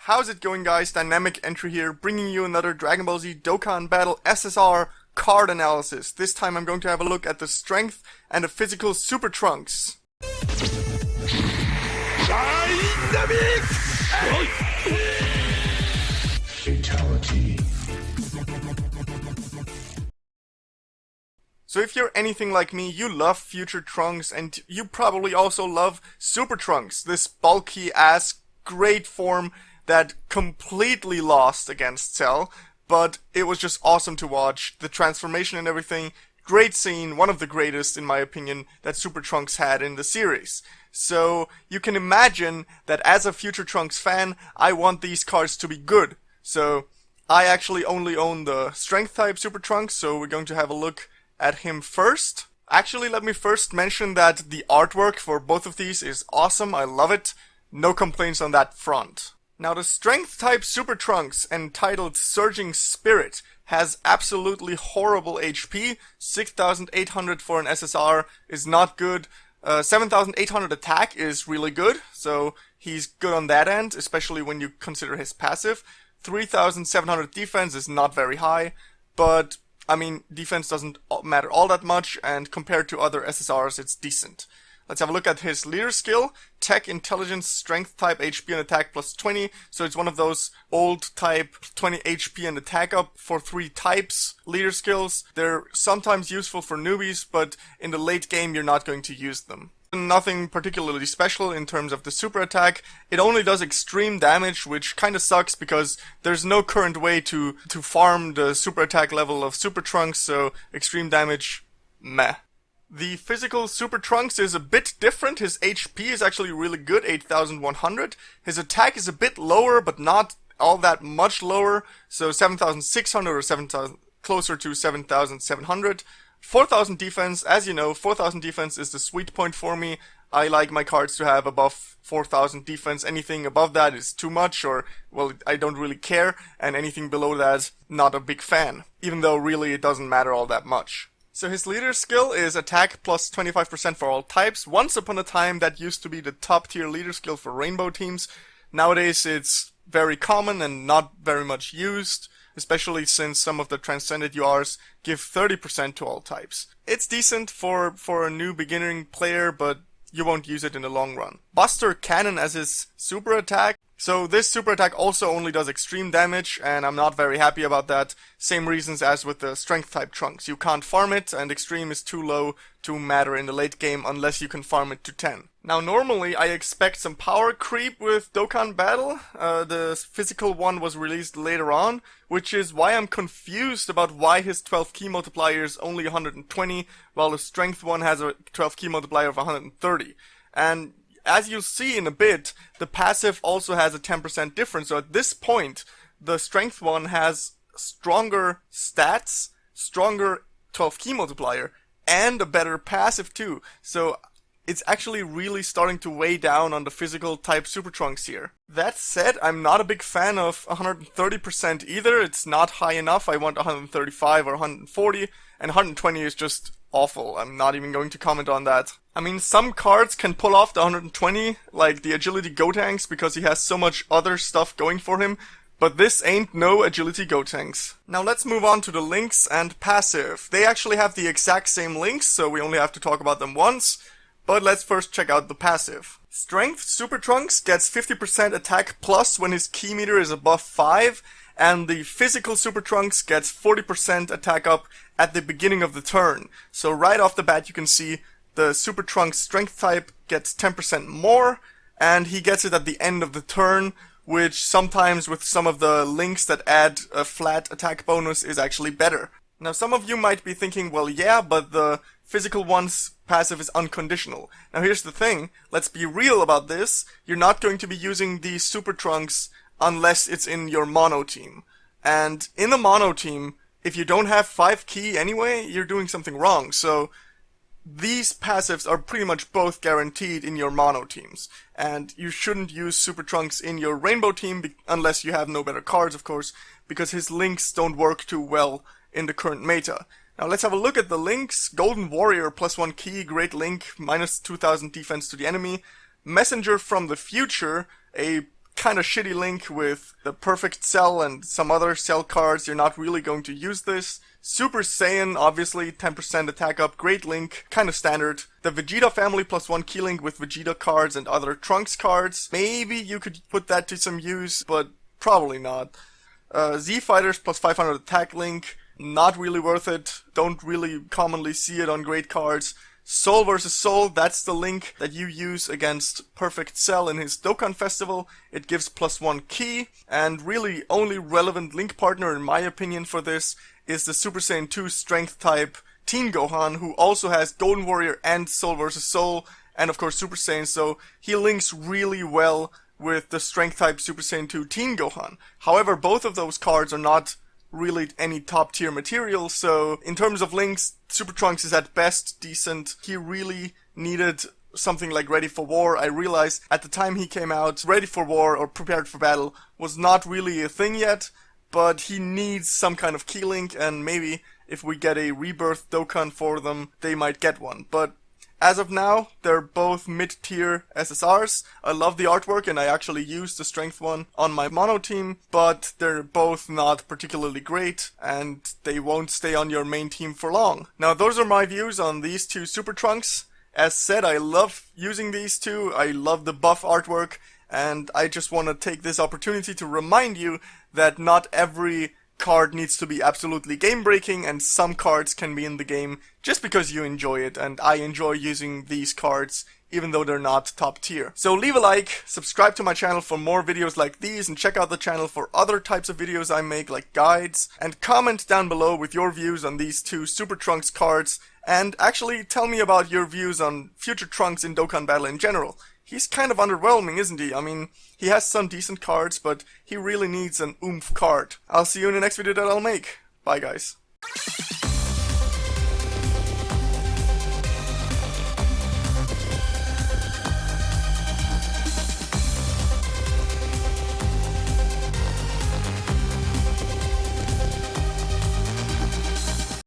How's it going, guys? Dynamic Entry here, bringing you another Dragon Ball Z Dokkan Battle SSR card analysis. This time I'm going to have a look at the strength and the physical Super Trunks. Dynamic! Fatality. So if you're anything like me, you love Future Trunks, and you probably also love Super Trunks, this bulky ass great form that completely lost against Cell, but it was just awesome to watch. The transformation and everything, great scene, one of the greatest in my opinion that Super Trunks had in the series. So you can imagine that as a Future Trunks fan, I want these cards to be good. So I actually only own the Strength type Super Trunks, so we're going to have a look at him first. Actually, let me first mention that the artwork for both of these is awesome. I love it. No complaints on that front. Now, the Strength type Super Trunks, entitled Surging Spirit, has absolutely horrible HP. 6,800 for an SSR is not good. 7,800 attack is really good, so he's good on that end, especially when you consider his passive. 3,700 defense is not very high, but I mean, defense doesn't matter all that much, and compared to other SSRs, it's decent. Let's have a look at his leader skill. Tech, Intelligence, Strength type, HP and Attack plus 20. So it's one of those old type 20 HP and Attack up for 3 types leader skills. They're sometimes useful for newbies, but in the late game you're not going to use them. Nothing particularly special in terms of the super attack. It only does extreme damage, which kinda sucks because there's no current way to farm the super attack level of Super Trunks, so extreme damage, meh. The physical Super Trunks is a bit different. His HP is actually really good, 8,100. His attack is a bit lower, but not all that much lower, so 7,600 or 7,000, closer to 7,700. 4,000 defense, as you know, 4,000 defense is the sweet point for me. I like my cards to have above 4,000 defense. Anything above that is too much, or, well, I don't really care, and anything below that, not a big fan. Even though really it doesn't matter all that much. So his leader skill is attack plus 25% for all types. Once upon a time that used to be the top tier leader skill for rainbow teams. Nowadays it's very common and not very much used, especially since some of the transcended URs give 30% to all types. It's decent for a new beginning player, but you won't use it in the long run. Buster Cannon as his super attack. So this super attack also only does extreme damage, and I'm not very happy about that. Same reasons as with the Strength type Trunks. You can't farm it, and extreme is too low to matter in the late game unless you can farm it to 10. Now normally I expect some power creep with Dokkan Battle. The physical one was released later on, which is why I'm confused about why his 12 key multiplier is only 120, while the Strength one has a 12 key multiplier of 130. And as you'll see in a bit, the passive also has a 10% difference, so at this point, the Strength one has stronger stats, stronger 12 key multiplier, and a better passive too. So it's actually really starting to weigh down on the physical type Super Trunks here. That said, I'm not a big fan of 130% either. It's not high enough. I want 135 or 140, and 120 is just awful. I'm not even going to comment on that. I mean, some cards can pull off the 120, like the Agility Gotenks, because he has so much other stuff going for him, but this ain't no Agility Gotenks. Now let's move on to the links and passive. They actually have the exact same links, so we only have to talk about them once, but let's first check out the passive. Strength Super Trunks gets 50% attack plus when his key meter is above 5, and the physical Super Trunks gets 40% attack up at the beginning of the turn. So right off the bat you can see the Super Trunks Strength type gets 10% more, and he gets it at the end of the turn, which sometimes with some of the links that add a flat attack bonus is actually better. Now some of you might be thinking, well yeah, but the physical one's passive is unconditional. Now here's the thing, let's be real about this, you're not going to be using these Super Trunks unless it's in your mono team. And in the mono team, if you don't have 5 key anyway, you're doing something wrong. So these passives are pretty much both guaranteed in your mono teams. And you shouldn't use Super Trunks in your rainbow team unless you have no better cards, of course, because his links don't work too well in the current meta. Now let's have a look at the links. Golden Warrior plus 1 key, great link, minus 2,000 defense to the enemy. Messenger from the Future, a kind of shitty link with the perfect Cell and some other Cell cards. You're not really going to use this. Super Saiyan, obviously, 10% attack up, great link, kind of standard. The Vegeta family +1 key link with Vegeta cards and other Trunks cards. Maybe you could put that to some use, but probably not. Z Fighters +500 attack link, not really worth it. Don't really commonly see it on great cards. Soul vs. Soul, that's the link that you use against Perfect Cell in his Dokkan Festival. It gives +1 key, and really only relevant link partner in my opinion for this is the Super Saiyan 2 Strength type Teen Gohan, who also has Golden Warrior and Soul vs. Soul, and of course Super Saiyan, so he links really well with the Strength type Super Saiyan 2 Teen Gohan. However, both of those cards are not really any top tier material, so in terms of links, Super Trunks is at best decent. He really needed something like Ready for War. I realized at the time he came out, Ready for War or Prepared for Battle was not really a thing yet, but he needs some kind of key link, and maybe if we get a Rebirth Dokkan for them, they might get one. But as of now, they're both mid-tier SSRs. I love the artwork, and I actually used the Strength one on my mono team, but they're both not particularly great, and they won't stay on your main team for long. Now, those are my views on these two Super Trunks. As said, I love using these two. I love the buff artwork, and I just want to take this opportunity to remind you that not every card needs to be absolutely game breaking, and some cards can be in the game just because you enjoy it, and I enjoy using these cards even though they're not top tier. So leave a like, subscribe to my channel for more videos like these, and check out the channel for other types of videos I make, like guides, and comment down below with your views on these two Super Trunks cards, and actually tell me about your views on future Trunks in Dokkan Battle in general. He's kind of underwhelming, isn't he? I mean, he has some decent cards, but he really needs an oomph card. I'll see you in the next video that I'll make. Bye, guys.